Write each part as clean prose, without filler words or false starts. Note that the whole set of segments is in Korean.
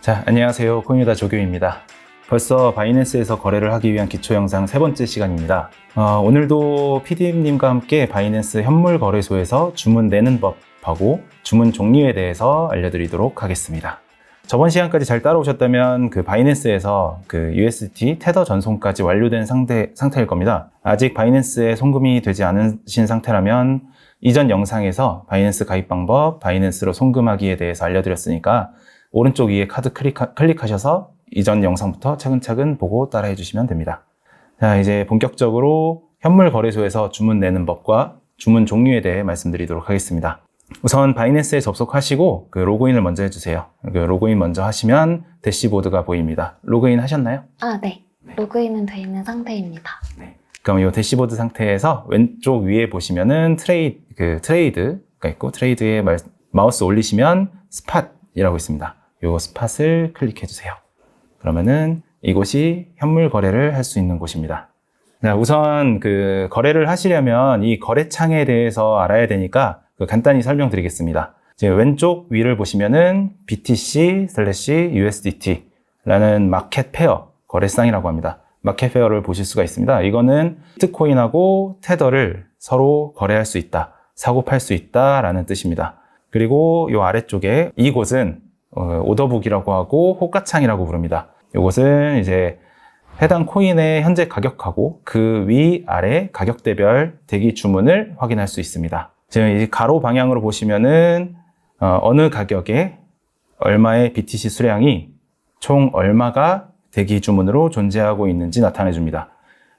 자, 안녕하세요. 코인유다 조교입니다. 벌써 바이낸스에서 거래를 하기 위한 기초 영상 세 번째 시간입니다. 오늘도 PD님과 함께 바이낸스 현물 거래소에서 주문 내는 법하고 주문 종류에 대해서 알려드리도록 하겠습니다. 저번 시간까지 잘 따라오셨다면 그 바이낸스에서 그 USDT 테더 전송까지 완료된 상태일 겁니다. 아직 바이낸스에 송금이 되지 않으신 상태라면 이전 영상에서 바이낸스 가입 방법, 바이낸스로 송금하기에 대해서 알려드렸으니까 오른쪽 위에 카드 클릭하셔서 이전 영상부터 차근차근 보고 따라해 주시면 됩니다. 자, 이제 본격적으로 현물 거래소에서 주문 내는 법과 주문 종류에 대해 말씀드리도록 하겠습니다. 우선 바이낸스에 접속하시고 그 로그인을 먼저 해주세요. 그 로그인 먼저 하시면 대시보드가 보입니다. 로그인 하셨나요? 네. 로그인은 돼 있는 상태입니다. 네. 그럼 이 대시보드 상태에서 왼쪽 위에 보시면은 트레이드가 있고 트레이드에 마우스 올리시면 스팟이라고 있습니다. 이 스팟을 클릭해 주세요. 그러면은 이곳이 현물 거래를 할 수 있는 곳입니다. 자, 우선 그 거래를 하시려면 이 거래창에 대해서 알아야 되니까 간단히 설명드리겠습니다. 지금 왼쪽 위를 보시면은 BTC/USDT라는 마켓 페어 거래상이라고 합니다. 마켓 페어를 보실 수가 있습니다. 이거는 비트코인하고 테더를 서로 거래할 수 있다, 사고 팔 수 있다라는 뜻입니다. 그리고 이 아래쪽에 이곳은 오더북이라고 하고 호가창이라고 부릅니다. 이곳은 이제 해당 코인의 현재 가격하고 그 위 아래 가격대별 대기 주문을 확인할 수 있습니다. 지금 이 가로 방향으로 보시면은 어느 가격에 얼마의 BTC 수량이 총 얼마가 대기 주문으로 존재하고 있는지 나타내 줍니다.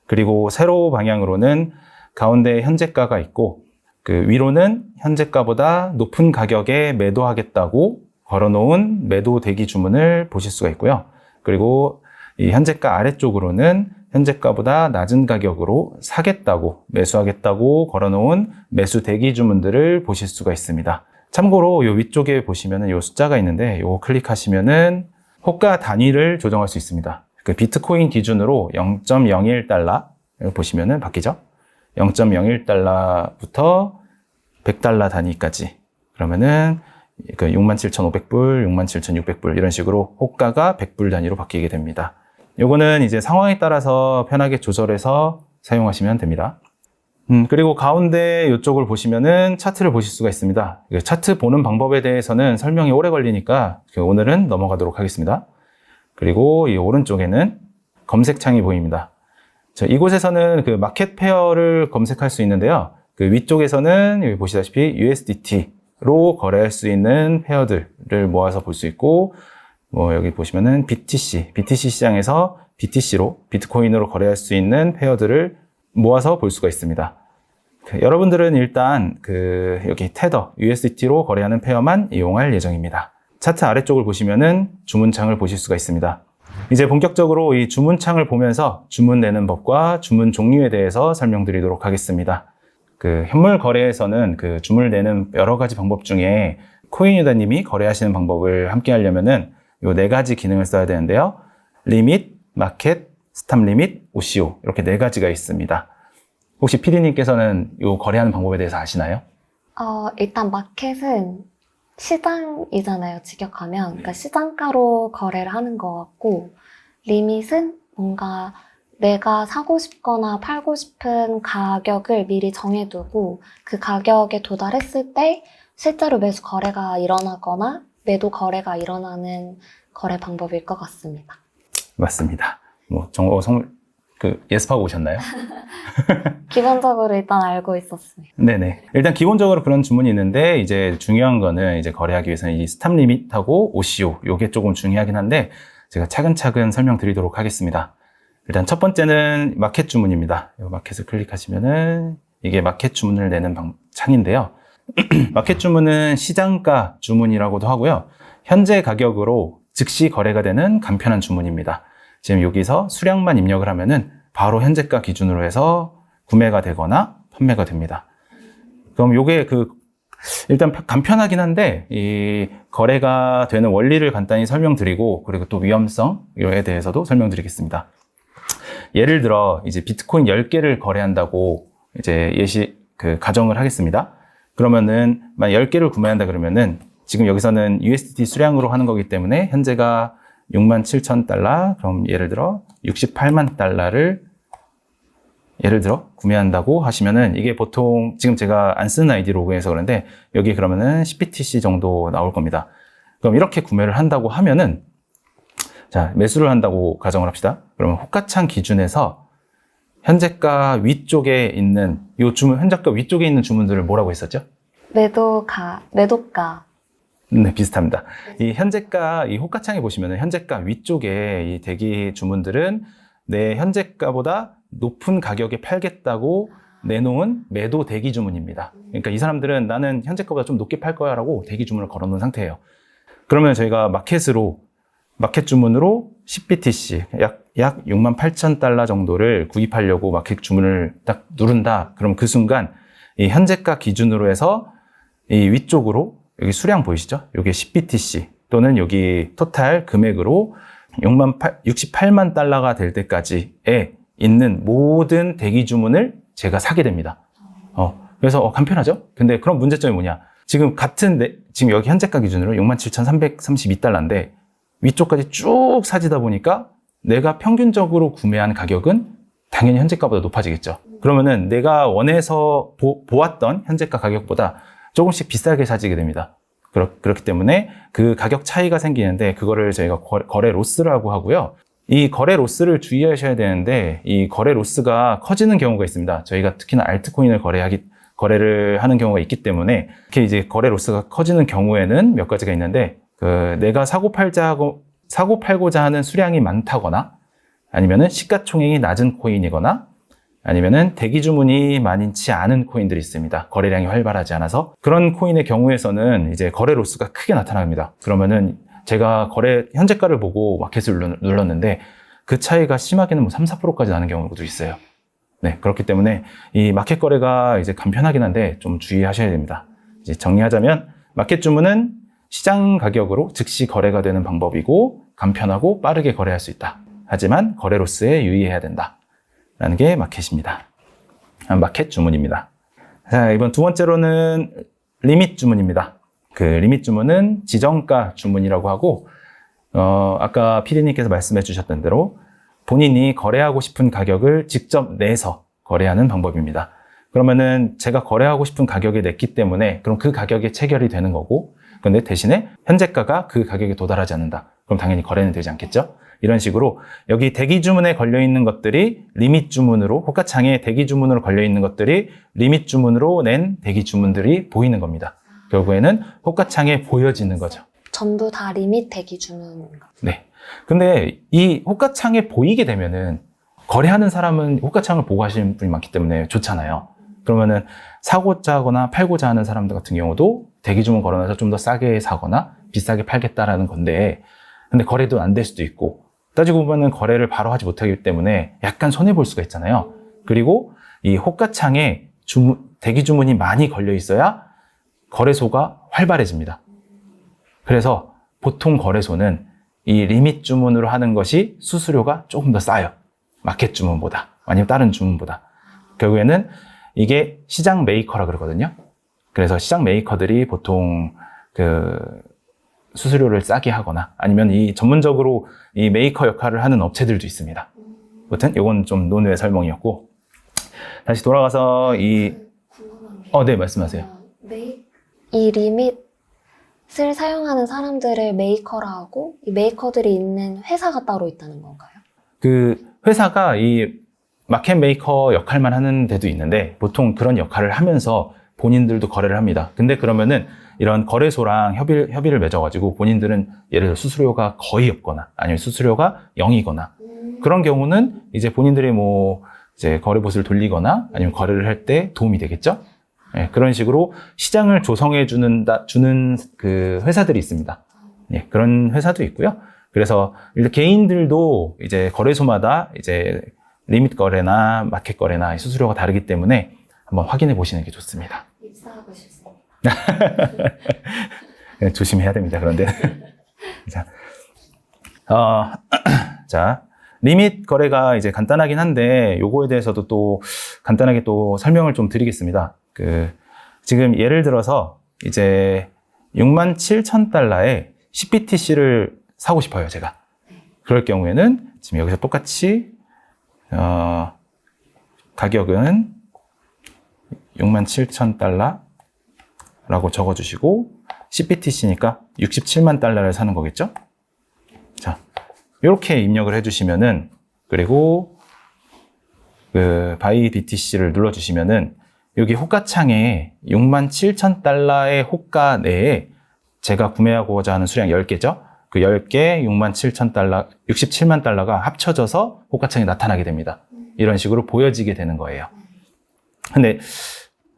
그리고 세로 방향으로는 가운데 현재가가 있고 그 위로는 현재가보다 높은 가격에 매도하겠다고 걸어놓은 매도 대기 주문을 보실 수가 있고요. 그리고 이 현재가 아래쪽으로는 현재가보다 낮은 가격으로 사겠다고, 매수하겠다고 걸어놓은 매수 대기 주문들을 보실 수가 있습니다. 참고로 이 위쪽에 보시면은 이 숫자가 있는데 이거 클릭하시면은 호가 단위를 조정할 수 있습니다. 그 비트코인 기준으로 0.01달러 보시면은 바뀌죠? 0.01달러부터 100달러 단위까지. 그러면은 그 67,500불, 67,600불 이런 식으로 호가가 100불 단위로 바뀌게 됩니다. 요거는 이제 상황에 따라서 편하게 조절해서 사용하시면 됩니다. 그리고 가운데 이쪽을 보시면은 차트를 보실 수가 있습니다. 차트 보는 방법에 대해서는 설명이 오래 걸리니까 오늘은 넘어가도록 하겠습니다. 그리고 이 오른쪽에는 검색창이 보입니다. 이곳에서는 그 마켓 페어를 검색할 수 있는데요. 그 위쪽에서는 여기 보시다시피 USDT로 거래할 수 있는 페어들을 모아서 볼 수 있고, 여기 보시면은 BTC 시장에서 BTC로, 비트코인으로 거래할 수 있는 페어들을 모아서 볼 수가 있습니다. 여러분들은 일단 여기 테더, USDT로 거래하는 페어만 이용할 예정입니다. 차트 아래쪽을 보시면은 주문창을 보실 수가 있습니다. 이제 본격적으로 이 주문창을 보면서 주문 내는 법과 주문 종류에 대해서 설명드리도록 하겠습니다. 현물 거래에서는 주문을 내는 여러 가지 방법 중에 코인유다님이 거래하시는 방법을 함께 하려면은 요 네 가지 기능을 써야 되는데요. 리밋, 마켓, 스탑 리밋, OCO 이렇게 네 가지가 있습니다. 혹시 PD님께서는 요 거래하는 방법에 대해서 아시나요? 일단 마켓은 시장이잖아요, 직역하면. 그러니까 시장가로 거래를 하는 것 같고, 리밋은 뭔가 내가 사고 싶거나 팔고 싶은 가격을 미리 정해두고 그 가격에 도달했을 때 실제로 매수 거래가 일어나거나 매도 거래가 일어나는 거래 방법일 것 같습니다. 맞습니다. 예습하고 오셨나요? 기본적으로 일단 알고 있었습니다. 네네. 일단 기본적으로 그런 주문이 있는데, 이제 중요한 거는 이제 거래하기 위해서는 이 스탑 리밋하고 OCO, 요게 조금 중요하긴 한데, 제가 차근차근 설명드리도록 하겠습니다. 일단 첫 번째는 마켓 주문입니다. 이 마켓을 클릭하시면은 이게 마켓 주문을 내는 창인데요. 마켓 주문은 시장가 주문이라고도 하고요. 현재 가격으로 즉시 거래가 되는 간편한 주문입니다. 지금 여기서 수량만 입력을 하면은 바로 현재가 기준으로 해서 구매가 되거나 판매가 됩니다. 그럼 요게 일단 간편하긴 한데 이 거래가 되는 원리를 간단히 설명드리고, 그리고 또 위험성에 대해서도 설명드리겠습니다. 예를 들어 이제 비트코인 10개를 거래한다고 이제 가정을 하겠습니다. 그러면은 만 10개를 구매한다 그러면은 지금 여기서는 USDT 수량으로 하는 거기 때문에 현재가 67,000달러, 그럼 예를 들어 68만 달러를 예를 들어 구매한다고 하시면은 이게 보통 지금 제가 안 쓰는 아이디 로그인해서 그런데 여기 그러면은 10BTC 정도 나올 겁니다. 그럼 이렇게 구매를 한다고 하면은 자, 매수를 한다고 가정을 합시다. 그러면 호가창 기준에서 현재가 위쪽에 있는 이 주문, 현재가 위쪽에 있는 주문들을 뭐라고 했었죠? 매도가. 네, 비슷합니다. 이 현재가, 이 호가창에 보시면은 현재가 위쪽에 이 대기 주문들은 내 현재가보다 높은 가격에 팔겠다고 내놓은 매도 대기 주문입니다. 그러니까 이 사람들은 나는 현재가보다 좀 높게 팔 거야 라고 대기 주문을 걸어 놓은 상태예요. 그러면 저희가 마켓 주문으로 10BTC, 약 68,000달러 정도를 구입하려고 마켓 주문을 딱 누른다. 그럼 그 순간 이 현재가 기준으로 해서 이 위쪽으로 여기 수량 보이시죠? 여기 10BTC 또는 여기 토탈 금액으로 68만 달러가 될 때까지에 있는 모든 대기 주문을 제가 사게 됩니다. 그래서 간편하죠? 근데 그런 문제점이 뭐냐? 지금 지금 여기 현재가 기준으로 67,332달러인데 위쪽까지 쭉 사지다 보니까 내가 평균적으로 구매한 가격은 당연히 현재가보다 높아지겠죠. 그러면은 내가 원해서 보았던 현재가 가격보다 조금씩 비싸게 사지게 됩니다. 그렇기 때문에 그 가격 차이가 생기는데 그거를 저희가 거래 로스라고 하고요. 이 거래 로스를 주의하셔야 되는데 이 거래 로스가 커지는 경우가 있습니다. 저희가 특히나 알트코인을 거래를 하는 경우가 있기 때문에 이렇게 이제 거래 로스가 커지는 경우에는 몇 가지가 있는데 내가 사고 팔고자 하는 수량이 많다거나 아니면은 시가총액이 낮은 코인이거나 아니면은 대기 주문이 많지 않은 코인들이 있습니다. 거래량이 활발하지 않아서 그런 코인의 경우에서는 이제 거래 로스가 크게 나타납니다. 그러면은 제가 현재가를 보고 마켓을 눌렀는데 그 차이가 심하게는 뭐 3, 4%까지 나는 경우도 있어요. 네, 그렇기 때문에 이 마켓 거래가 이제 간편하긴 한데 좀 주의하셔야 됩니다. 이제 정리하자면 마켓 주문은 시장 가격으로 즉시 거래가 되는 방법이고 간편하고 빠르게 거래할 수 있다. 하지만 거래 로스에 유의해야 된다. 라는 게 마켓입니다. 마켓 주문입니다. 자, 이번 두 번째로는 리밋 주문입니다. 그 리밋 주문은 지정가 주문이라고 하고, 아까 피디님께서 말씀해 주셨던 대로 본인이 거래하고 싶은 가격을 직접 내서 거래하는 방법입니다. 그러면은 제가 거래하고 싶은 가격에 냈기 때문에 그럼 그 가격에 체결이 되는 거고, 근데 대신에 현재가가 그 가격에 도달하지 않는다. 그럼 당연히 거래는 되지 않겠죠? 이런 식으로 여기 대기 주문에 걸려 있는 것들이 리밋 주문으로 호가창에 대기 주문으로 걸려 있는 것들이 리밋 주문으로 낸 대기 주문들이 보이는 겁니다. 결국에는 호가창에 보여지는 거죠. 전부 다 리밋 대기 주문인가? 네. 근데 이 호가창에 보이게 되면은 거래하는 사람은 호가창을 보고 하시는 분이 많기 때문에 좋잖아요. 그러면은 사고자 하거나 팔고자 하는 사람들 같은 경우도 대기 주문 걸어놔서 좀 더 싸게 사거나 비싸게 팔겠다라는 건데 근데 거래도 안 될 수도 있고 따지고 보면은 거래를 바로 하지 못하기 때문에 약간 손해볼 수가 있잖아요. 그리고 이 호가창에 대기 주문이 많이 걸려 있어야 거래소가 활발해집니다. 그래서 보통 거래소는 이 리밋 주문으로 하는 것이 수수료가 조금 더 싸요. 마켓 주문보다 아니면 다른 주문보다. 결국에는 이게 시장 메이커라 그러거든요. 그래서 시장 메이커들이 보통 수수료를 싸게 하거나 아니면 이 전문적으로 이 메이커 역할을 하는 업체들도 있습니다. 아무튼 이건 좀 논외 설명이었고 다시 돌아가서 네, 말씀하세요. 이 리밋을 사용하는 사람들을 메이커라 하고 이 메이커들이 있는 회사가 따로 있다는 건가요? 그 회사가 이 마켓 메이커 역할만 하는 데도 있는데 보통 그런 역할을 하면서 본인들도 거래를 합니다. 근데 그러면은 이런 거래소랑 협의를 맺어가지고 본인들은 예를 들어 수수료가 거의 없거나 아니면 수수료가 0이거나 그런 경우는 이제 본인들이 이제 거래봇을 돌리거나 아니면 거래를 할 때 도움이 되겠죠? 네, 그런 식으로 시장을 조성해 주는 그 회사들이 있습니다. 네, 그런 회사도 있고요. 그래서 개인들도 이제 거래소마다 이제 리밋 거래나 마켓 거래나 수수료가 다르기 때문에 한번 확인해 보시는 게 좋습니다. 입사하고 싶습니다. 조심해야 됩니다. 그런데 자, 리밋 거래가 이제 간단하긴 한데 요거에 대해서도 또 간단하게 또 설명을 좀 드리겠습니다. 지금 예를 들어서 이제 67,000달러에 CPTC를 사고 싶어요, 제가. 그럴 경우에는 지금 여기서 똑같이 가격은 67,000달러라고 적어주시고 CPTC니까 67만 달러를 사는 거겠죠? 자, 이렇게 입력을 해주시면은, 그리고 그 바이 BTC를 눌러주시면은 여기 호가창에 67,000달러의 호가 내에 제가 구매하고자 하는 수량 10개죠? 그 10개 67,000달러, 67만 달러가 합쳐져서 호가창에 나타나게 됩니다. 이런 식으로 보여지게 되는 거예요. 근데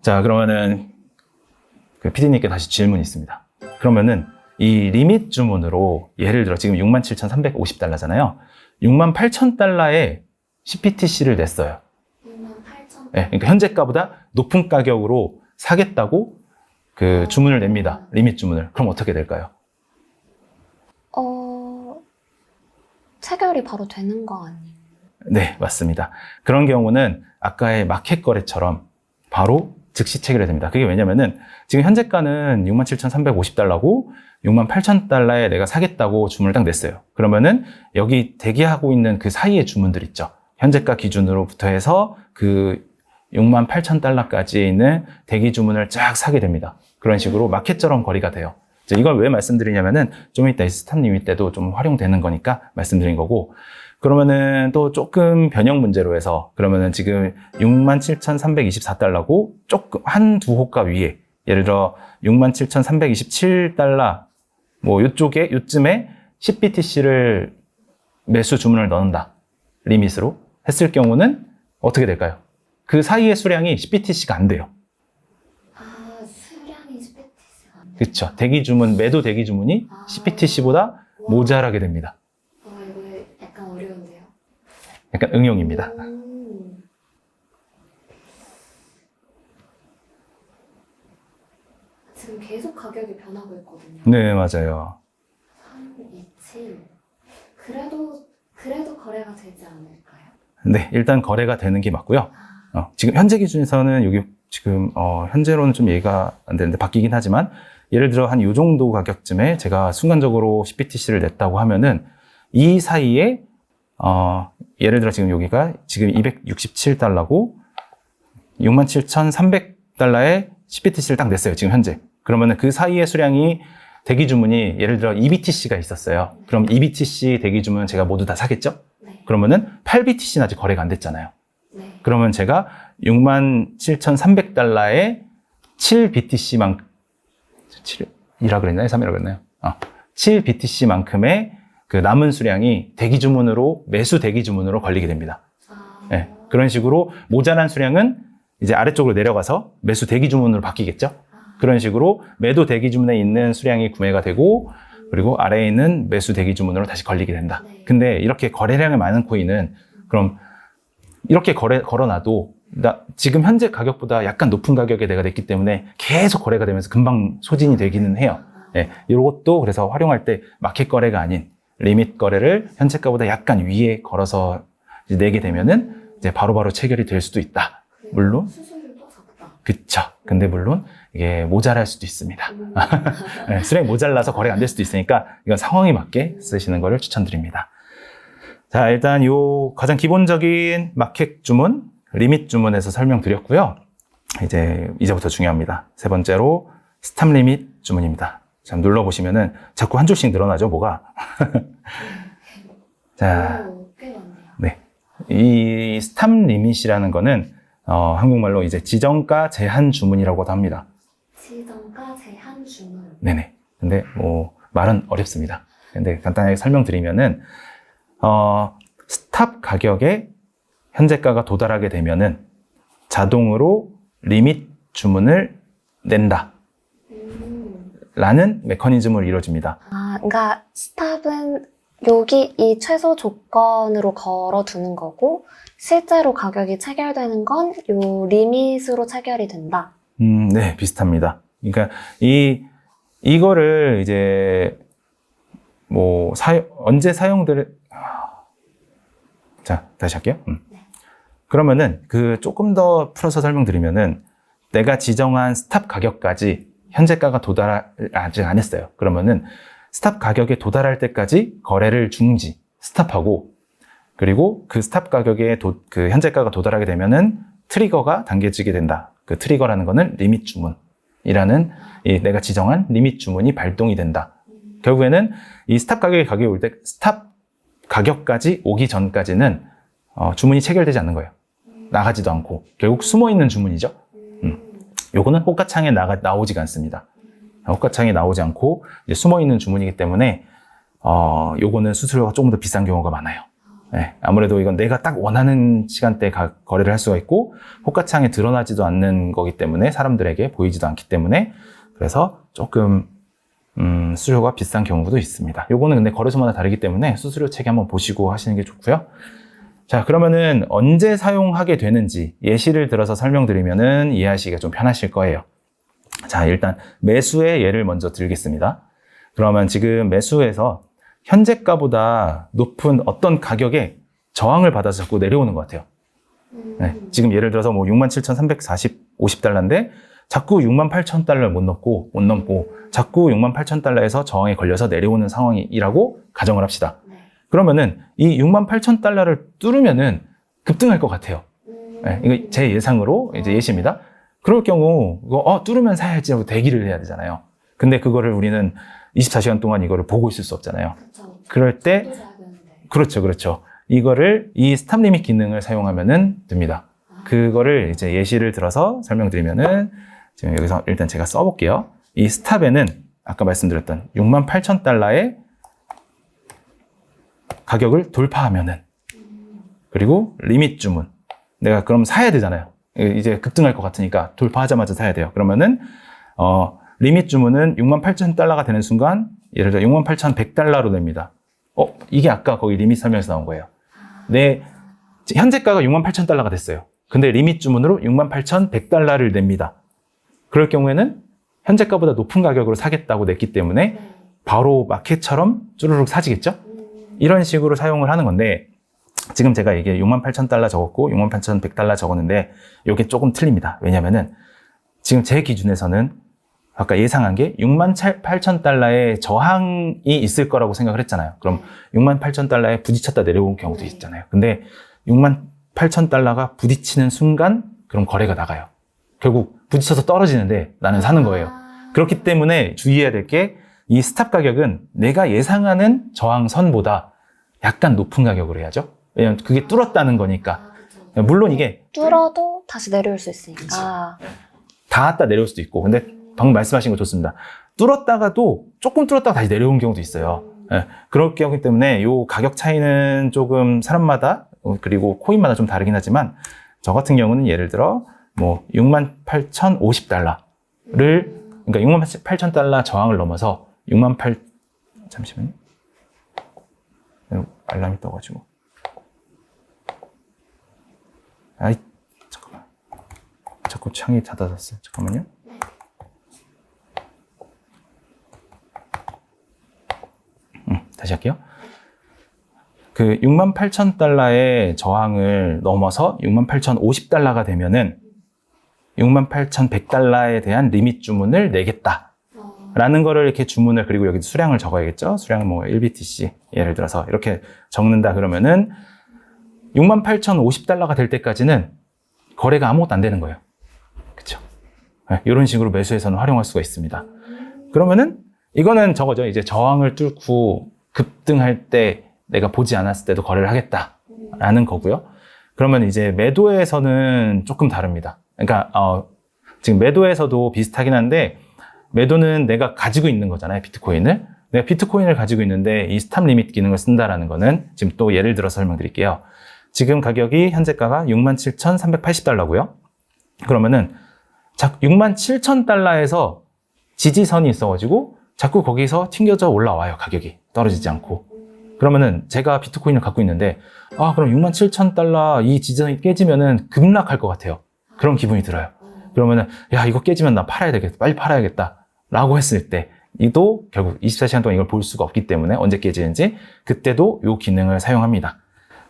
자, 그러면은 그 PD님께 다시 질문이 있습니다. 그러면은 이 리밋 주문으로 예를 들어 지금 67,350달러잖아요. 68,000달러에 CPTC를 냈어요. 68,000? 네, 그러니까 현재가보다 높은 가격으로 사겠다고 그 주문을 냅니다. 리밋 주문을. 그럼 어떻게 될까요? 체결이 바로 되는 거 아니에요? 네, 맞습니다. 그런 경우는 아까의 마켓 거래처럼 바로 즉시 체결이 됩니다. 그게 왜냐면은 지금 현재가는 67,350달러고 68,000달러에 내가 사겠다고 주문을 딱 냈어요. 그러면은 여기 대기하고 있는 그 사이의 주문들 있죠. 현재가 기준으로부터 해서 그 68,000달러까지에 있는 대기 주문을 쫙 사게 됩니다. 그런 식으로 마켓처럼 거래가 돼요. 이걸 왜 말씀드리냐면은 좀 이따 스탑 리밋 때도 좀 활용되는 거니까 말씀드린 거고, 그러면은 또 조금 변형 문제로 해서 그러면은 지금 67,324달러고 조금 한두 호가 위에 예를 들어 67,327달러 뭐 요쪽에 요쯤에 CPTC를 매수 주문을 넣는다. 리밋으로 했을 경우는 어떻게 될까요? 그 사이의 수량이 CPTC가 안 돼요. 수량이 CPTC가 안 돼요? 그렇죠. 대기 주문, 매도 대기 주문이 CPTC보다 모자라게 됩니다. 이거 약간 어려운데요? 약간 응용입니다. 지금 계속 가격이 변하고 있거든요. 네, 맞아요. 327. 그래도 거래가 되지 않을까요? 네, 일단 거래가 되는 게 맞고요. 지금 현재 기준에서는 여기 지금 현재로는 좀 이해가 안 되는데 바뀌긴 하지만 예를 들어 한 이 정도 가격쯤에 제가 순간적으로 CPTC를 냈다고 하면은 이 사이에 예를 들어 지금 여기가 지금 267달러고 67,300달러에 CPTC를 딱 냈어요. 지금 현재. 그러면은 그 사이의 수량이 대기 주문이 예를 들어 EBTC가 있었어요. 그럼 EBTC 대기 주문 제가 모두 다 사겠죠? 네. 그러면은 8BTC는 아직 거래가 안 됐잖아요. 네. 그러면 제가 67,300달러에 7BTC만큼 7이라 그랬나요? 3이라 그랬나요? 7BTC만큼의 그 남은 수량이 대기 주문으로 매수 대기 주문으로 걸리게 됩니다. 네, 그런 식으로 모자란 수량은 이제 아래쪽으로 내려가서 매수 대기 주문으로 바뀌겠죠? 그런 식으로 매도 대기 주문에 있는 수량이 구매가 되고 그리고 아래에 있는 매수 대기 주문으로 다시 걸리게 된다. 근데 이렇게 거래량이 많은 코인은 그럼 이렇게 걸어놔도 지금 현재 가격보다 약간 높은 가격에 내가 냈기 때문에 계속 거래가 되면서 금방 소진이 되기는 해요. 네, 이것도 그래서 활용할 때 마켓 거래가 아닌 리밋 거래를 현재가보다 약간 위에 걸어서 이제 내게 되면은 이제 바로바로 체결이 될 수도 있다. 물론 수수료도 작다. 그쵸. 근데 물론 이게 모자랄 수도 있습니다. 네, 수량이 모자라서 거래가 안 될 수도 있으니까 이건 상황에 맞게 쓰시는 거를 추천드립니다. 자, 일단 요 가장 기본적인 마켓 주문, 리밋 주문에서 설명드렸고요. 이제부터 중요합니다. 세 번째로 스탑 리밋 주문입니다. 자, 눌러보시면은 자꾸 한 줄씩 늘어나죠, 뭐가? 자, 꽤 많네요. 네. 이 스탑 리밋이라는 거는 한국말로 이제 지정가 제한 주문이라고도 합니다. 지정가 제한 주문. 네네. 근데 뭐 말은 어렵습니다. 근데 간단하게 설명드리면은 스탑 가격에 현재가가 도달하게 되면은 자동으로 리밋 주문을 낸다. 라는 메커니즘으로 이루어집니다. 그러니까 스탑은 여기 이 최소 조건으로 걸어두는 거고 실제로 가격이 체결되는 건 요 리밋으로 체결이 된다. 네, 비슷합니다. 그러니까 이거를 이제 뭐 언제 자, 다시 할게요. 네. 그러면은 조금 더 풀어서 설명드리면은 내가 지정한 스탑 가격까지 현재가가 아직 안 했어요. 그러면은 스탑 가격에 도달할 때까지 거래를 중지, 스탑하고, 그리고 그 스탑 가격에 그 현재가가 도달하게 되면은 트리거가 당겨지게 된다. 그 트리거라는 거는 리밋 주문이라는 내가 지정한 리밋 주문이 발동이 된다. 결국에는 이 스탑 가격이 올 때 스탑 가격까지 오기 전까지는 주문이 체결되지 않는 거예요. 나가지도 않고 결국 숨어있는 주문이죠. 요거는 호가창에 나오지가 않습니다. 호가창에 나오지 않고 이제 숨어있는 주문이기 때문에 요거는 수수료가 조금 더 비싼 경우가 많아요. 네, 아무래도 이건 내가 딱 원하는 시간대에 거래를 할 수가 있고 호가창에 드러나지도 않는 거기 때문에 사람들에게 보이지도 않기 때문에 그래서 조금 수수료가 비싼 경우도 있습니다. 요거는 근데 거래소마다 다르기 때문에 수수료 체계 한번 보시고 하시는 게 좋고요. 자, 그러면은 언제 사용하게 되는지 예시를 들어서 설명드리면은 이해하시기가 좀 편하실 거예요. 자, 일단 매수의 예를 먼저 들겠습니다. 그러면 지금 매수에서 현재가보다 높은 어떤 가격에 저항을 받아서 자꾸 내려오는 것 같아요. 네, 지금 예를 들어서 뭐 67,350달러인데 자꾸 68,000달러를 못 넘고 자꾸 68,000달러에서 저항에 걸려서 내려오는 상황이라고 가정을 합시다. 그러면은 이 68,000달러를 뚫으면은 급등할 것 같아요. 네, 이거 제 예상으로 이제 예시입니다. 그럴 경우 이거 뚫으면 사야지 하고 대기를 해야 되잖아요. 근데 그거를 우리는 24시간 동안 이거를 보고 있을 수 없잖아요. 그럴 때 그렇죠. 이거를 이 스탑 리밋 기능을 사용하면은 됩니다. 그거를 이제 예시를 들어서 설명드리면은 지금 여기서 일단 제가 써볼게요. 이 스탑에는 아까 말씀드렸던 68,000달러의 가격을 돌파하면은 그리고 리밋 주문 내가 그럼 사야 되잖아요. 이제 급등할 것 같으니까 돌파하자마자 사야 돼요. 그러면은 리밋 주문은 68,000달러가 되는 순간 예를 들어 68,100달러로 됩니다. 이게 아까 거기 리밋 설명에서 나온 거예요. 내 현재가가 68,000달러가 됐어요. 근데 리밋 주문으로 68,100달러를 냅니다. 그럴 경우에는 현재가보다 높은 가격으로 사겠다고 냈기 때문에 바로 마켓처럼 쭈루룩 사지겠죠? 이런 식으로 사용을 하는 건데 지금 제가 이게 68,000달러 적었고 68,100달러 적었는데 이게 조금 틀립니다. 왜냐면은 지금 제 기준에서는 아까 예상한 게 68,000달러의 저항이 있을 거라고 생각을 했잖아요. 그럼 68,000달러에 부딪혔다 내려온 경우도 있잖아요. 근데 68,000달러가 부딪히는 순간 그럼 거래가 나가요. 결국 부딪혀서 떨어지는데 나는 사는 거예요. 그렇기 때문에 주의해야 될 게 이 스탑 가격은 내가 예상하는 저항선보다 약간 높은 가격으로 해야죠. 왜냐면 그게 뚫었다는 거니까. 물론 이게 뚫어도 다시 내려올 수 있으니까. 닿았다 내려올 수도 있고 근데 방금 말씀하신 거 좋습니다. 뚫었다가도 조금 뚫었다가 다시 내려온 경우도 있어요. 그렇기 때문에 이 가격 차이는 조금 사람마다 그리고 코인마다 좀 다르긴 하지만 저 같은 경우는 예를 들어 뭐 68,050달러를 그러니까 68,000달러 저항을 넘어서 잠시만요. 알람이 떠가지고 잠깐만 자꾸 창이 닫아졌어요. 잠깐만요. 다시 할게요. 그 68,000달러의 저항을 넘어서 68,050달러가 되면은 68,100달러에 대한 리밋 주문을 내겠다. 라는 거를 이렇게 주문을 그리고 여기 수량을 적어야겠죠. 수량 뭐 1BTC 예를 들어서 이렇게 적는다 그러면은 68,050달러가 될 때까지는 거래가 아무것도 안 되는 거예요. 그렇죠? 이런 식으로 매수에서는 활용할 수가 있습니다. 그러면은 이거는 저거죠. 이제 저항을 뚫고 급등할 때 내가 보지 않았을 때도 거래를 하겠다라는 거고요. 그러면 이제 매도에서는 조금 다릅니다. 그러니까 지금 매도에서도 비슷하긴 한데 매도는 내가 가지고 있는 거잖아요. 비트코인을. 내가 비트코인을 가지고 있는데 이 스탑 리밋 기능을 쓴다라는 거는 지금 또 예를 들어서 설명드릴게요. 지금 가격이 현재가가 67,380달러고요. 그러면은 67,000달러에서 지지선이 있어가지고 자꾸 거기서 튕겨져 올라와요. 가격이 떨어지지 않고. 그러면은 제가 비트코인을 갖고 있는데 그럼 67,000달러 이 지지선이 깨지면은 급락할 것 같아요. 그런 기분이 들어요. 그러면은 이거 깨지면 나 팔아야 되겠다. 빨리 팔아야겠다. 라고 했을 때 이도 결국 24시간 동안 이걸 볼 수가 없기 때문에 언제 깨지는지 그때도 이 기능을 사용합니다.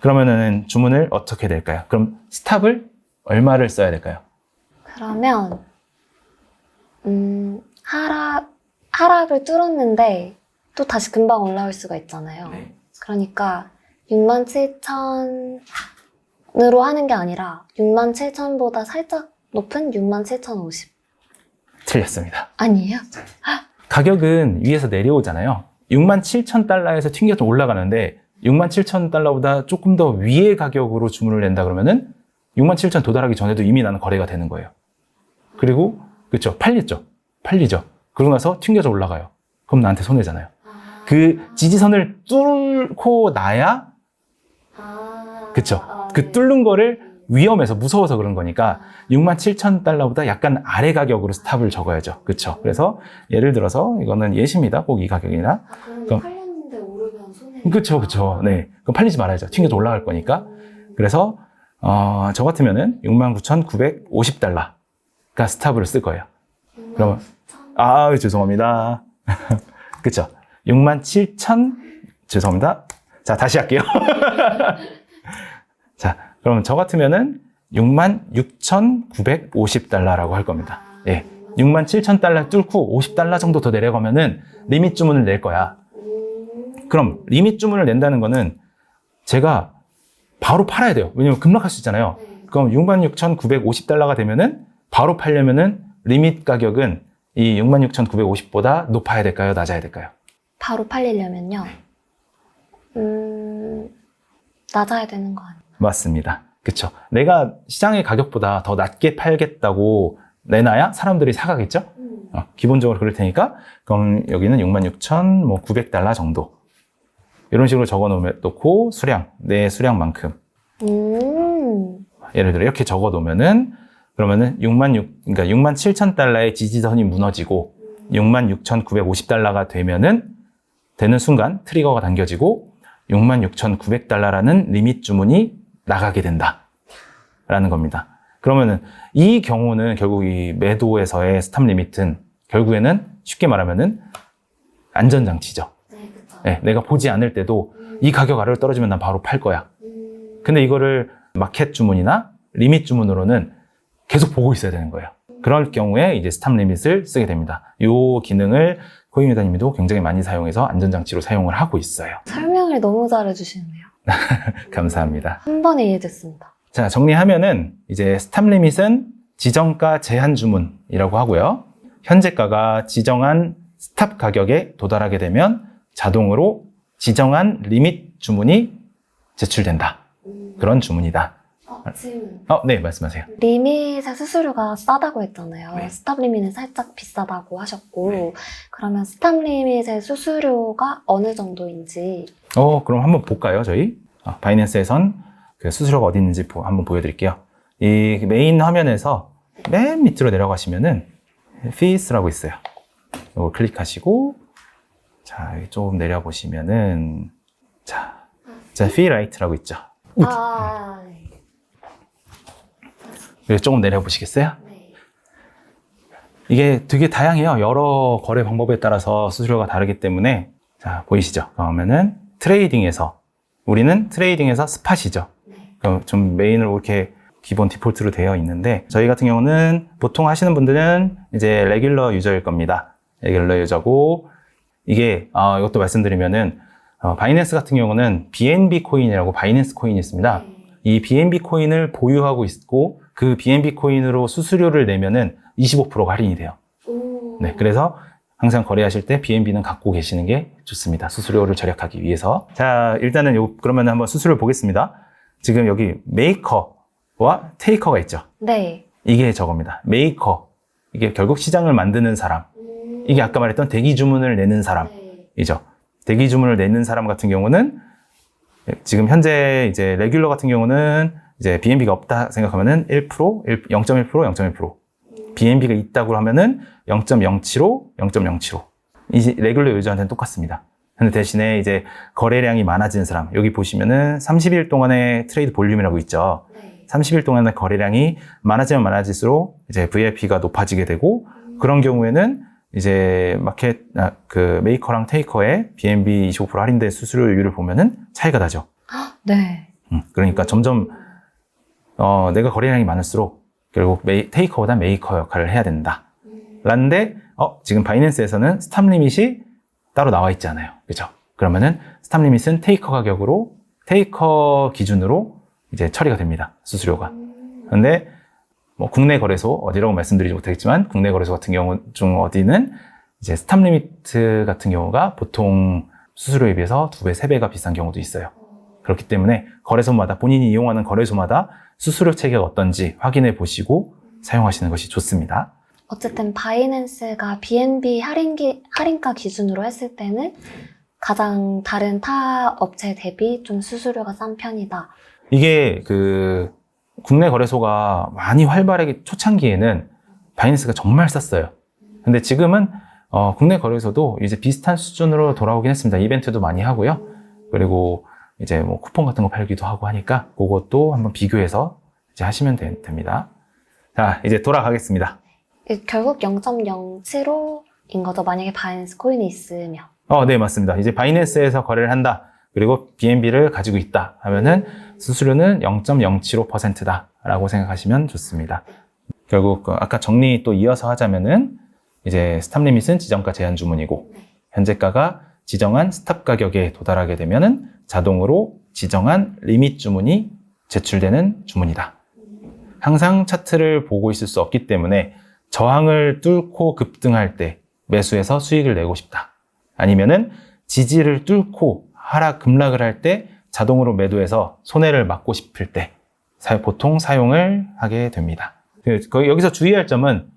그러면은 주문을 어떻게 될까요? 그럼 스탑을 얼마를 써야 될까요? 그러면 하락을 뚫었는데 또 다시 금방 올라올 수가 있잖아요. 네. 그러니까 67,000으로 하는 게 아니라 67,000보다 살짝 높은 67,050. 틀렸습니다. 아니에요? 가격은 위에서 내려오잖아요. 67,000달러에서 튕겨서 올라가는데 67,000달러보다 조금 더 위의 가격으로 주문을 낸다 그러면은 67,000 도달하기 전에도 이미 나는 거래가 되는 거예요. 그리고 그렇죠. 팔리죠. 그러고 나서 튕겨서 올라가요. 그럼 나한테 손해잖아요. 그 지지선을 뚫고 나야 그쵸. 그 뚫는 거를 위험해서 무서워서 그런 거니까 67,000달러보다 약간 아래 가격으로 스탑을 적어야죠. 그쵸. 그래서 예를 들어서 이거는 예시입니다. 꼭 이 가격이나. 그럼 팔렸는데 오르면 손해. 그쵸. 네. 그럼 팔리지 말아야죠. 튕겨서 올라갈 거니까. 그래서 저 같으면은 69,950달러가 스탑을 쓸 거예요. 그러면 죄송합니다. 그쵸. 67,000 죄송합니다. 자, 다시 할게요. 자, 그러면 저 같으면은 66,950달러라고 할 겁니다. 예. 67,000달러 뚫고 50달러 정도 더 내려가면은 리밋 주문을 낼 거야. 그럼 리밋 주문을 낸다는 거는 제가 바로 팔아야 돼요. 왜냐면 급락할 수 있잖아요. 그럼 66,950달러가 되면은 바로 팔려면은 리밋 가격은 이 66,950보다 높아야 될까요? 낮아야 될까요? 바로 팔리려면요. 낮아야 되는 거 아니에요? 맞습니다. 그쵸. 내가 시장의 가격보다 더 낮게 팔겠다고 내놔야 사람들이 사가겠죠? 기본적으로 그럴 테니까, 그럼 여기는 66,900달러 정도. 이런 식으로 적어 놓고, 내 수량만큼. 예를 들어, 이렇게 적어 놓으면은, 그러면은 67,000달러의 지지선이 무너지고, 66,950달러가 되는 순간 트리거가 당겨지고, 66,900달러라는 리밋 주문이 나가게 된다. 라는 겁니다. 그러면은 이 경우는 결국 이 매도에서의 스탑 리밋은 결국에는 쉽게 말하면은 안전장치죠. 네, 그쵸. 네, 내가 보지 않을 때도 이 가격 아래로 떨어지면 난 바로 팔 거야. 근데 이거를 마켓 주문이나 리밋 주문으로는 계속 보고 있어야 되는 거예요. 그럴 경우에 이제 스탑 리밋을 쓰게 됩니다. 이 기능을 코이미다님도 굉장히 많이 사용해서 안전장치로 사용을 하고 있어요. 설명을 너무 잘해주시네요. 감사합니다. 한 번에 이해됐습니다. 자, 정리하면은 이제 스탑 리밋은 지정가 제한 주문이라고 하고요. 현재가가 지정한 스탑 가격에 도달하게 되면 자동으로 지정한 리밋 주문이 제출된다. 그런 주문이다. 질문. 네, 말씀하세요. 리밋의 수수료가 싸다고 했잖아요. 네. 스탑 리밋은 살짝 비싸다고 하셨고, 그러면 스탑 리밋의 수수료가 어느 정도인지. 그럼 한번 볼까요, 저희? 바이낸스에선 그 수수료가 어디 있는지 한번 보여드릴게요. 이 메인 화면에서 맨 밑으로 내려가시면은 Fees라고 있어요. 이걸 클릭하시고, 자, 여기 조금 내려보시면은, 자, Fee Right라고 있죠. 네. 여기 조금 내려보시겠어요? 네. 이게 되게 다양해요. 여러 거래 방법에 따라서 수수료가 다르기 때문에. 자, 보이시죠? 그러면은 우리는 트레이딩에서 스팟이죠. 네. 그럼 좀 메인으로 이렇게 기본 디폴트로 되어 있는데, 저희 같은 경우는 보통 하시는 분들은 이제 레귤러 유저일 겁니다. 레귤러 유저고, 이게 이것도 말씀드리면은 바이낸스 같은 경우는 BNB 코인이라고 바이낸스 코인이 있습니다. 이 BNB 코인을 보유하고 있고 그 BNB 코인으로 수수료를 내면은 25%가 할인이 돼요. 네, 그래서 항상 거래하실 때 BNB는 갖고 계시는 게 좋습니다. 수수료를 절약하기 위해서. 자, 일단은 그러면 한번 수수료를 보겠습니다. 지금 여기 메이커와 테이커가 있죠. 네. 이게 저겁니다. 메이커. 이게 결국 시장을 만드는 사람. 이게 아까 말했던 대기 주문을 내는 사람이죠. 대기 주문을 내는 사람 같은 경우는 지금 현재 이제 레귤러 같은 경우는 이제 BNB가 없다 생각하면은 1%, 0.1%, 0.1%. BNB가 있다고 하면은 0.075, 0.075. 이 레귤러 유저한테는 똑같습니다. 근데 대신에 이제 거래량이 많아지는 사람, 여기 보시면은 30일 동안의 트레이드 볼륨이라고 있죠. 30일 동안의 거래량이 많아지면 많아질수록 이제 VIP가 높아지게 되고, 그런 경우에는 이제 메이커랑 테이커의 BNB 25% 할인된 수수료율을 보면은 차이가 나죠. 네. 그러니까 점점 내가 거래량이 많을수록 결국 테이커보다 메이커 역할을 해야 된다. 라는데 지금 바이낸스에서는 스탑 리밋이 따로 나와 있지 않아요. 그죠? 그러면은 스탑 리밋은 테이커 가격으로, 테이커 기준으로 이제 처리가 됩니다. 수수료가. 근데 뭐 국내 거래소 어디라고 말씀드리지 못하겠지만 국내 거래소 같은 경우 중 어디는 이제 스탑 리미트 같은 경우가 보통 수수료에 비해서 2배, 3배가 비싼 경우도 있어요. 그렇기 때문에 거래소마다 본인이 이용하는 거래소마다 수수료 체계가 어떤지 확인해 보시고 사용하시는 것이 좋습니다. 어쨌든 바이낸스가 BNB 할인가 기준으로 했을 때는 가장 다른 타 업체 대비 좀 수수료가 싼 편이다. 이게 국내 거래소가 많이 활발하게 초창기에는 바이낸스가 정말 쌌어요. 근데 지금은 국내 거래소도 이제 비슷한 수준으로 돌아오긴 했습니다. 이벤트도 많이 하고요. 그리고 이제 뭐 쿠폰 같은 거 팔기도 하고 하니까 그것도 한번 비교해서 이제 하시면 됩니다. 자, 이제 돌아가겠습니다. 결국 0.075인 거죠. 만약에 바이낸스 코인이 있으면. 네, 맞습니다. 이제 바이낸스에서 거래를 한다. 그리고 BNB를 가지고 있다 하면은 수수료는 0.075%다 라고 생각하시면 좋습니다. 결국 아까 정리 또 이어서 하자면은 이제 스탑 리밋은 지정가 제한 주문이고 현재가가 지정한 스탑 가격에 도달하게 되면은 자동으로 지정한 리밋 주문이 제출되는 주문이다. 항상 차트를 보고 있을 수 없기 때문에 저항을 뚫고 급등할 때 매수해서 수익을 내고 싶다. 아니면은 지지를 뚫고 급락을 할 때 자동으로 매도해서 손해를 막고 싶을 때 보통 사용을 하게 됩니다. 여기서 주의할 점은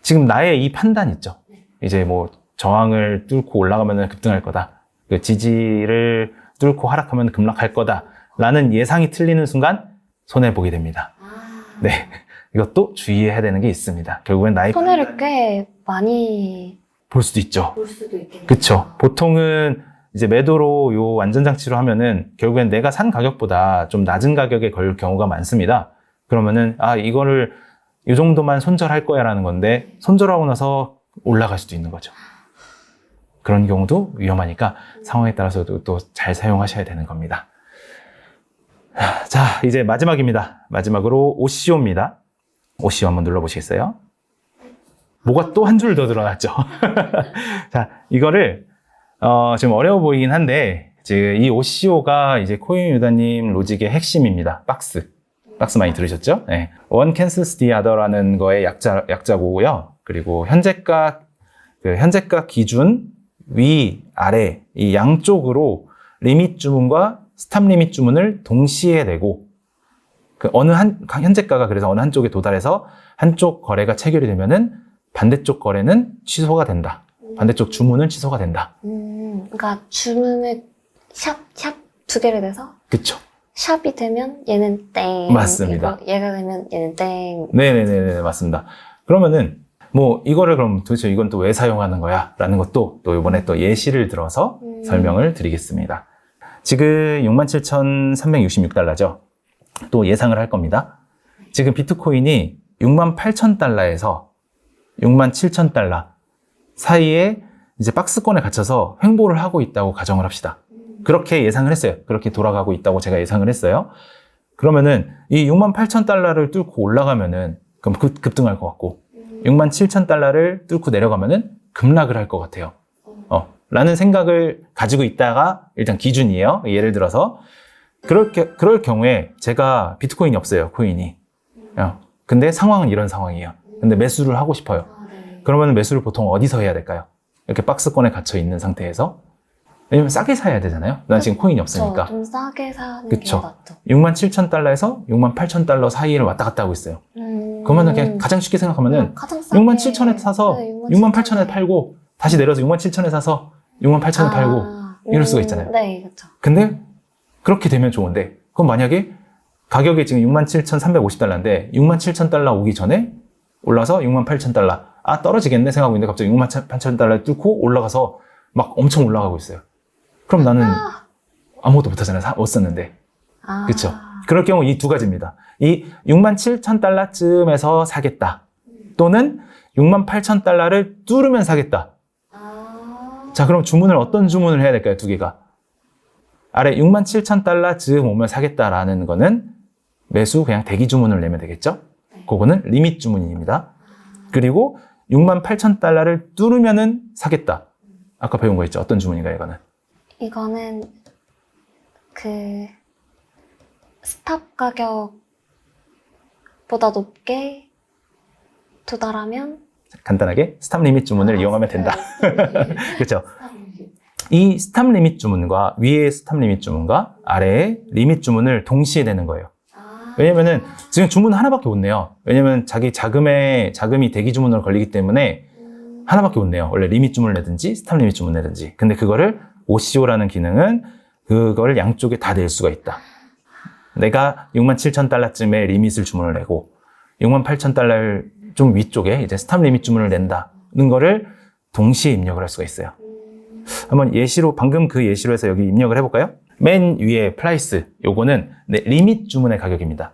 지금 나의 이 판단 있죠. 이제 뭐 저항을 뚫고 올라가면 급등할 거다. 지지를 뚫고 하락하면 급락할 거다. 라는 예상이 틀리는 순간 손해보게 됩니다. 네. 이것도 주의해야 되는 게 있습니다. 결국엔 나의 손해를 꽤 많이 볼 수도 있죠. 볼 수도 있겠네요. 그쵸. 보통은 이제 매도로 요 안전장치로 하면은 결국엔 내가 산 가격보다 좀 낮은 가격에 걸 경우가 많습니다. 그러면은 이거를 이 정도만 손절할 거야 라는 건데 손절하고 나서 올라갈 수도 있는 거죠. 그런 경우도 위험하니까 상황에 따라서도 또 잘 사용하셔야 되는 겁니다. 자, 이제 마지막입니다. 마지막으로 OCO입니다. OCO 한번 눌러보시겠어요? 뭐가 또 한 줄 더 늘어났죠. 자, 이거를 좀 어려워 보이긴 한데 지금 이 OCO가 이제 코인 유다님 로직의 핵심입니다. 박스 많이 들으셨죠? 네. One cancels the other라는 거의 약자고요. 그리고 현재가 기준 위, 아래 이 양쪽으로 리밋 주문과 스탑 리밋 주문을 동시에 내고 현재가가 그래서 어느 한쪽에 도달해서 한쪽 거래가 체결이 되면은 반대쪽 거래는 취소가 된다. 반대쪽 주문은 취소가 된다. 그러니까 주문을 샵 두 개를 내서 그쵸. 샵이 되면 얘는 땡. 맞습니다. 얘가 되면 얘는 땡. 네네네, 맞습니다. 그러면은 뭐 이거를 그럼 도대체 이건 또 왜 사용하는 거야? 라는 것도 또 이번에 또 예시를 들어서 설명을 드리겠습니다. 지금 67,366달러죠. 또 예상을 할 겁니다. 지금 비트코인이 68,000달러에서 67,000달러 사이에 이제 박스권에 갇혀서 횡보를 하고 있다고 가정을 합시다. 그렇게 예상을 했어요. 그렇게 돌아가고 있다고 제가 예상을 했어요. 그러면은 이 68,000달러를 뚫고 올라가면은 그럼 급등할 것 같고 67,000달러를 뚫고 내려가면은 급락을 할 것 같아요. 라는 생각을 가지고 있다가 일단 기준이에요. 예를 들어서 그럴 경우에 제가 비트코인이 없어요. 코인이. 근데 상황은 이런 상황이에요. 근데 매수를 하고 싶어요. 그러면 매수를 보통 어디서 해야 될까요? 이렇게 박스권에 갇혀 있는 상태에서. 왜냐면 싸게 사야 되잖아요. 난 지금 코인이 없으니까. 좀 싸게 사는 그쵸. 게 낫죠. 67,000달러에서 68,000달러 사이를 왔다 갔다 하고 있어요. 그러면은 그냥 가장 쉽게 생각하면은 가장 싸게 67,000에 사서 68,000에 팔고 다시 내려서 67,000에 사서 68,000에 팔고 이럴 수가 있잖아요. 네, 그렇죠. 근데 그렇게 되면 좋은데 그럼 만약에 가격이 지금 67,350달러인데 67,000달러 오기 전에 올라서 68,000달러 떨어지겠네 생각하고 있는데 갑자기 68,000달러 뚫고 올라가서 막 엄청 올라가고 있어요. 그럼 나는 아무것도 못하잖아요. 못 썼는데. 그렇죠? 그럴 경우 이 두 가지입니다. 이 67,000달러쯤에서 사겠다. 또는 68,000달러를 뚫으면 사겠다. 자, 그럼 주문을 어떤 주문을 해야 될까요? 두 개가. 아래 67,000달러쯤 오면 사겠다라는 거는 매수 그냥 대기 주문을 내면 되겠죠? 그거는 리밋 주문입니다. 그리고 68,000달러를 뚫으면은 사겠다. 아까 배운 거 있죠? 어떤 주문인가요, 이거는? 이거는 그 스탑 가격보다 높게 도달하면 간단하게 스탑 리밋 주문을 이용하면 된다. 그렇죠? 이 스탑 리밋 주문과 위의 스탑 리밋 주문과 아래의 리밋 주문을 동시에 내는 거예요. 왜냐면은 지금 주문 하나밖에 못 내요. 왜냐면 자기 자금이 대기 주문으로 걸리기 때문에 하나밖에 못 내요. 원래 리밋 주문을 내든지 스탑 리밋 주문을 내든지. 근데 그거를 OCO라는 기능은 그걸 양쪽에 다 낼 수가 있다. 내가 67,000달러쯤에 리밋을 주문을 내고 68,000달러를 좀 위쪽에 이제 스탑 리밋 주문을 낸다는 거를 동시에 입력을 할 수가 있어요. 한번 예시로, 방금 그 예시로 해서 여기 입력을 해볼까요? 맨 위에 플라이스, 요거는 리밋 주문의 가격입니다.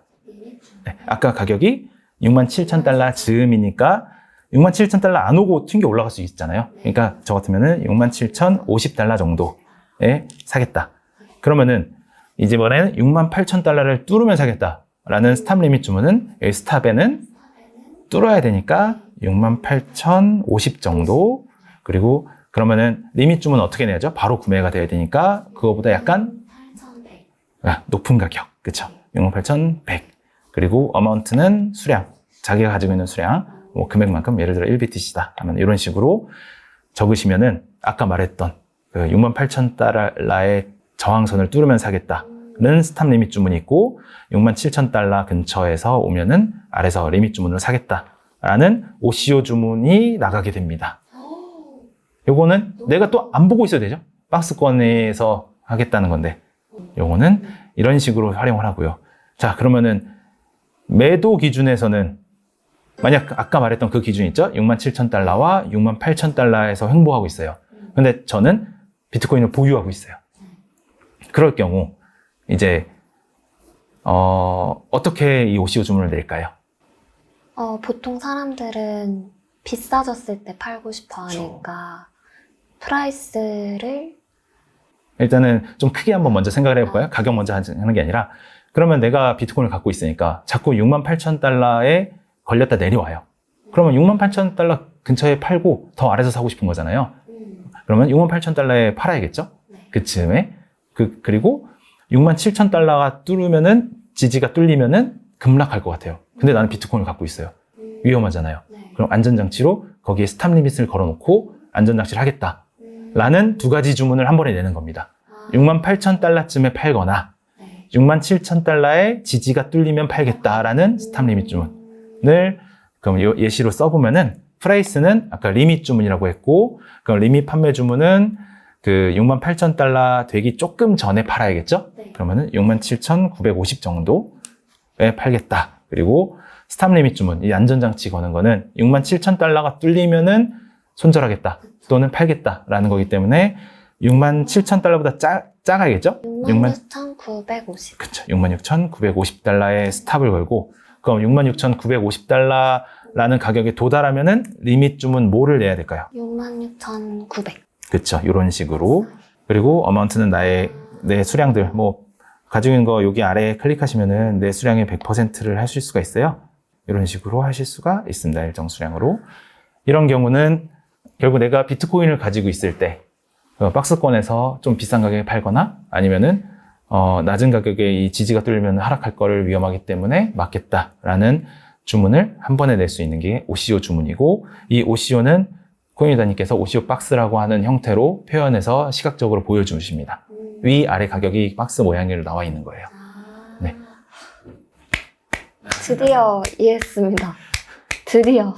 네, 아까 가격이 67,000달러 즈음이니까 67,000달러 안 오고 튕겨 올라갈 수 있잖아요. 그러니까 저 같으면은 67,050달러 정도에 사겠다. 그러면은 이번에는 68,000달러를 뚫으면 사겠다라는 스탑 리밋 주문은 여기 스탑에는 뚫어야 되니까 68,050 정도. 그리고 그러면은 리밋 주문 어떻게 내야죠? 바로 구매가 돼야 되니까 그거보다 약간 8,100. 높은 가격. 그쵸? 68,100. 그리고 어마운트는 수량. 자기가 가지고 있는 수량. 뭐 금액만큼 예를 들어 1BTC다 하면 이런 식으로 적으시면은 아까 말했던 그 68,000달러의 저항선을 뚫으면 사겠다는 스탑 리밋 주문이 있고 67,000달러 근처에서 오면은 아래서 리밋 주문을 사겠다라는 OCO 주문이 나가게 됩니다. 요거는 내가 또 안 보고 있어야 되죠. 박스권에서 하겠다는 건데 요거는 이런 식으로 활용을 하고요. 자, 그러면은 매도 기준에서는 만약 아까 말했던 그 기준 있죠? 67,000달러와 68,000달러에서 횡보하고 있어요. 근데 저는 비트코인을 보유하고 있어요. 그럴 경우 이제 어떻게 이 OCO 주문을 낼까요? 보통 사람들은 비싸졌을 때 팔고 싶어 하니까 프라이스를 일단은 좀 크게 한번 먼저 생각을 해볼까요? 가격 먼저 하는 게 아니라 그러면 내가 비트코인을 갖고 있으니까 자꾸 68,000달러에 걸렸다 내려와요. 그러면 68,000달러 근처에 팔고 더 아래서 사고 싶은 거잖아요. 그러면 68,000달러에 팔아야겠죠? 그쯤에 그리고 67,000달러가 뚫으면은 지지가 뚫리면은 급락할 것 같아요. 근데 나는 비트코인을 갖고 있어요. 위험하잖아요. 그럼 안전장치로 거기에 스탑 리밋을 걸어놓고 안전장치를 하겠다라는 두 가지 주문을 한 번에 내는 겁니다. 68,000달러쯤에 팔거나 67,000달러의 지지가 뚫리면 팔겠다라는 스탑 리밋 주문을 그럼 예시로 써보면은 프라이스는 아까 리밋 주문이라고 했고 그럼 리밋 판매 주문은 그 68,000달러 되기 조금 전에 팔아야겠죠? 그러면은 67,950 정도에 팔겠다. 그리고 스탑 리밋 주문, 이 안전장치 거는 거는 67,000달러가 뚫리면은 손절하겠다. 또는 팔겠다라는 거기 때문에 67,000달러보다 작아야겠죠? 66,950. 그쵸. 66,950달러의 스탑을 걸고, 그럼 66,950달러라는 가격에 도달하면은 리밋 주문 뭐를 내야 될까요? 66,900. 그쵸. 이런 식으로. 그리고 어마운트는 내 수량들, 뭐, 가지고 있는 거 여기 아래에 클릭하시면은 내 수량의 100%를 하실 수가 있어요. 이런 식으로 하실 수가 있습니다. 일정 수량으로. 이런 경우는 결국 내가 비트코인을 가지고 있을 때 박스권에서 좀 비싼 가격에 팔거나 아니면은 낮은 가격에 이 지지가 뚫리면 하락할 거를 위험하기 때문에 막겠다라는 주문을 한 번에 낼 수 있는 게 OCO 주문이고, 이 OCO는 코인유다님께서 OCO 박스라고 하는 형태로 표현해서 시각적으로 보여주십니다. 위, 아래 가격이 박스 모양으로 나와 있는 거예요. 네. 드디어 이해했습니다. 드디어.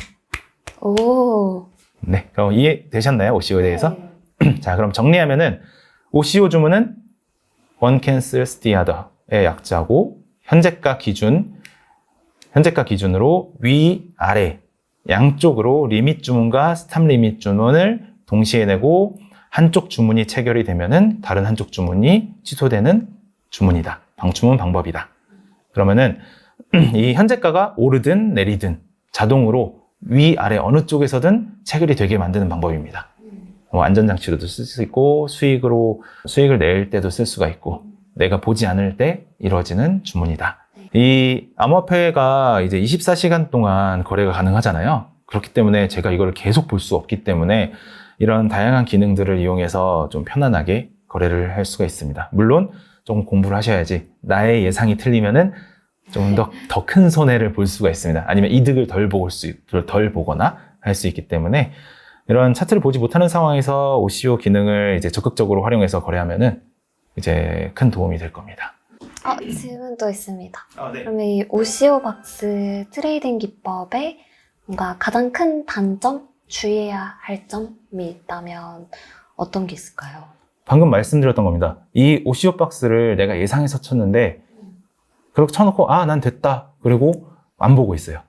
오. 네. 그럼 이해되셨나요? OCO에 대해서? 네. 자, 그럼 정리하면은 OCO 주문은 One cancels the other의 약자고, 현재가 기준으로 위, 아래 양쪽으로 리밋 주문과 스탑 리밋 주문을 동시에 내고 한쪽 주문이 체결이 되면은 다른 한쪽 주문이 취소되는 주문이다. 방주문 방법이다. 그러면은 이 현재가가 오르든 내리든 자동으로 위, 아래 어느 쪽에서든 체결이 되게 만드는 방법입니다. 안전장치로도 쓸 수 있고 수익을 낼 때도 쓸 수가 있고 내가 보지 않을 때 이루어지는 주문이다. 이 암호화폐가 이제 24시간 동안 거래가 가능하잖아요. 그렇기 때문에 제가 이걸 계속 볼 수 없기 때문에 이런 다양한 기능들을 이용해서 좀 편안하게 거래를 할 수가 있습니다. 물론 좀 공부를 하셔야지 나의 예상이 틀리면은 좀 더 큰 손해를 볼 수가 있습니다. 아니면 이득을 덜 보거나 할 수 있기 때문에 이런 차트를 보지 못하는 상황에서 OCO 기능을 이제 적극적으로 활용해서 거래하면은 이제 큰 도움이 될 겁니다. 질문도 있습니다. 네. 그러면 이 OCO 박스 트레이딩 기법에 뭔가 가장 큰 단점, 주의해야 할 점이 있다면 어떤 게 있을까요? 방금 말씀드렸던 겁니다. 이 OCO 박스를 내가 예상해서 쳤는데 그렇게 쳐놓고 난 됐다. 그리고 안 보고 있어요.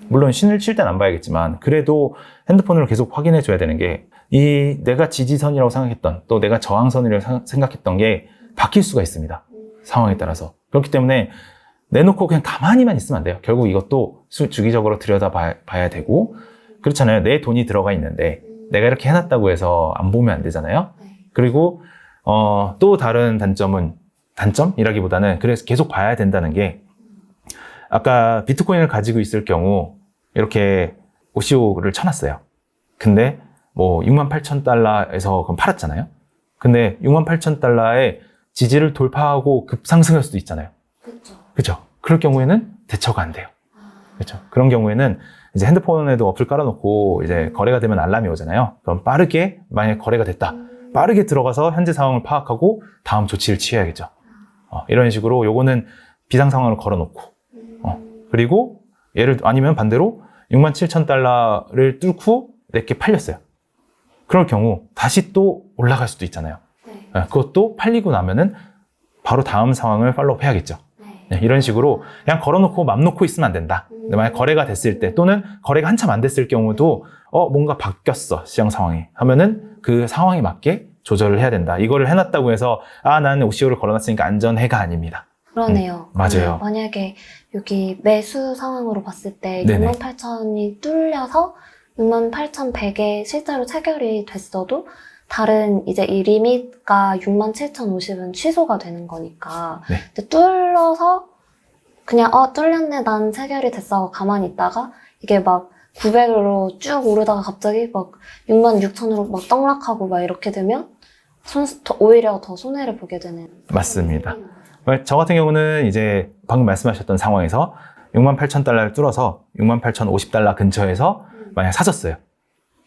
물론 신을 칠 땐 안 봐야겠지만 그래도 핸드폰으로 계속 확인해 줘야 되는 게 이 내가 지지선이라고 생각했던 또 내가 저항선이라고 생각했던 게 바뀔 수가 있습니다. 상황에 따라서. 그렇기 때문에 내놓고 그냥 가만히만 있으면 안 돼요. 결국 이것도 주기적으로 들여다봐야 되고 그렇잖아요. 내 돈이 들어가 있는데 내가 이렇게 해놨다고 해서 안 보면 안 되잖아요. 그리고 또 다른 단점이라기보다는 그래서 계속 봐야 된다는 게 아까 비트코인을 가지고 있을 경우 이렇게 OCO를 쳐놨어요. 근데 뭐 68,000달러에서 그럼 팔았잖아요. 근데 68,000달러의 지지를 돌파하고 급상승할 수도 있잖아요. 그렇죠. 그럴 경우에는 대처가 안 돼요. 그렇죠. 그런 경우에는 이제 핸드폰에도 어플 깔아놓고 이제 거래가 되면 알람이 오잖아요. 그럼 빠르게 만약에 거래가 됐다. 빠르게 들어가서 현재 상황을 파악하고 다음 조치를 취해야겠죠. 이런 식으로 요거는 비상 상황을 걸어놓고 그리고 아니면 반대로 67,000달러를 뚫고 내게 팔렸어요. 그럴 경우 다시 또 올라갈 수도 있잖아요. 그것도 팔리고 나면은 바로 다음 상황을 팔로우 해야겠죠. 이런 식으로 그냥 걸어놓고 맘 놓고 있으면 안 된다. 만약 거래가 됐을 때 또는 거래가 한참 안 됐을 경우도 뭔가 바뀌었어 시장 상황이 하면은 그 상황에 맞게 조절을 해야 된다. 이거를 해놨다고 해서 나는 OCO를 걸어놨으니까 안전해가 아닙니다. 그러네요. 맞아요. 만약에 여기 매수 상황으로 봤을 때 네네. 68,000이 뚫려서 68,100에 실제로 체결이 됐어도 다른 이제 이 리밋가 67,050은 취소가 되는 거니까 네. 근데 뚫려서 그냥 뚫렸네 난 체결이 됐어 하고 가만히 있다가 이게 막 900으로 쭉 오르다가 갑자기 막 66,000으로 막 떡락하고 막 이렇게 되면 오히려 더 손해를 보게 되는. 맞습니다. 저 같은 경우는 이제 방금 말씀하셨던 상황에서 68,000달러를 뚫어서 68,050달러 근처에서 만약 사셨어요.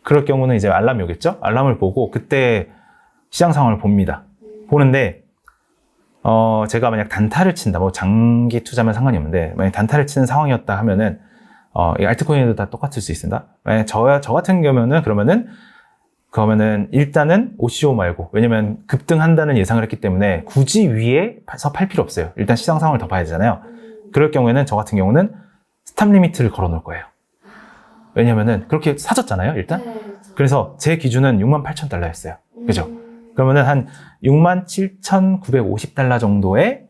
그럴 경우는 이제 알람이 오겠죠? 알람을 보고 그때 시장 상황을 봅니다. 보는데 제가 만약 단타를 친다, 뭐 장기 투자면 상관이 없는데 만약 단타를 치는 상황이었다 하면은 이 알트코인에도 다 똑같을 수 있습니다. 만약 저 같은 경우는 그러면은 일단은 OCO 말고 왜냐면 급등한다는 예상을 했기 때문에 굳이 위에서 팔 필요 없어요. 일단 시장 상황을 더 봐야 되잖아요. 그럴 경우에는 저 같은 경우는 스탑 리미트를 걸어 놓을 거예요. 왜냐면은 그렇게 사줬잖아요, 일단. 그래서 제 기준은 68,000달러였어요. 그죠? 그러면은 한 67,950달러 정도의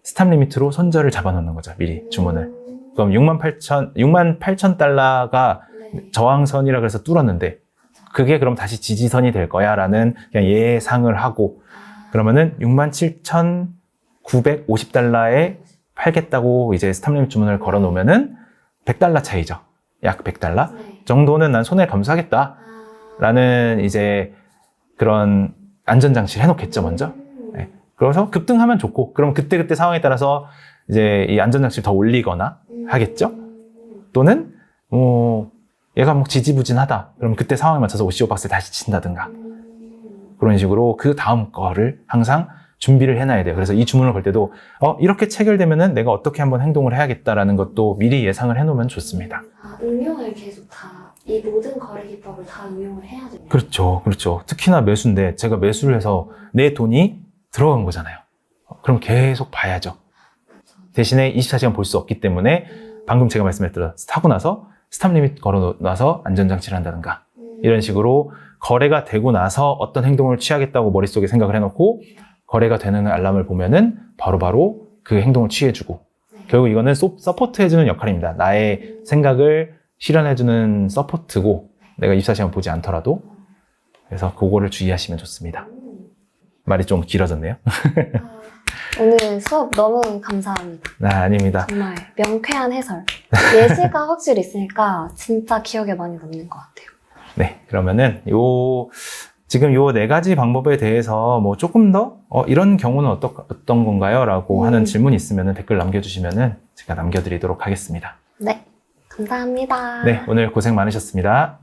스탑 리미트로 손절을 잡아 놓는 거죠, 미리 주문을. 그럼 68,000달러가 저항선이라 그래서 뚫었는데 그게 그럼 다시 지지선이 될 거야 라는 그냥 예상을 하고 그러면은 67,950달러에 팔겠다고 이제 스탑 리미트 주문을 걸어 놓으면은 100달러 차이죠. 약 100달러 정도는 난 손해를 감수하겠다 라는 이제 그런 안전장치를 해놓겠죠, 먼저. 네. 그래서 급등하면 좋고, 그럼 그때그때 상황에 따라서 이제 이 안전장치를 더 올리거나 하겠죠? 또는, 얘가 뭐 지지부진하다. 그럼 그때 상황에 맞춰서 OCO 박스를 다시 친다든가. 그런 식으로 그 다음 거를 항상 준비를 해놔야 돼요. 그래서 이 주문을 걸 때도, 이렇게 체결되면은 내가 어떻게 한번 행동을 해야겠다라는 것도 미리 예상을 해놓으면 좋습니다. 응용을 계속 이 모든 거래 기법을 다 응용을 해야 됩니다. 그렇죠. 특히나 매수인데 제가 매수를 해서 내 돈이 들어간 거잖아요. 그럼 계속 봐야죠. 대신에 24시간 볼 수 없기 때문에 방금 제가 말씀했던 사고 나서 스탑 리밋 걸어놔서 안전장치를 한다든가 이런 식으로 거래가 되고 나서 어떤 행동을 취하겠다고 머릿속에 생각을 해놓고 거래가 되는 알람을 보면은 바로바로 그 행동을 취해주고 결국 이거는 서포트 해주는 역할입니다. 나의 생각을 실현해주는 서포트고 내가 24시간 보지 않더라도 그래서 그거를 주의하시면 좋습니다. 말이 좀 길어졌네요. 오늘 수업 너무 감사합니다. 아닙니다. 정말 명쾌한 해설. 예시가 확실히 있으니까 진짜 기억에 많이 남는 것 같아요. 네, 그러면은 지금 요 네 가지 방법에 대해서 뭐 조금 더 이런 경우는 어떤 건가요? 라고 하는 질문이 있으면 댓글 남겨주시면은 제가 남겨드리도록 하겠습니다. 네, 감사합니다. 네, 오늘 고생 많으셨습니다.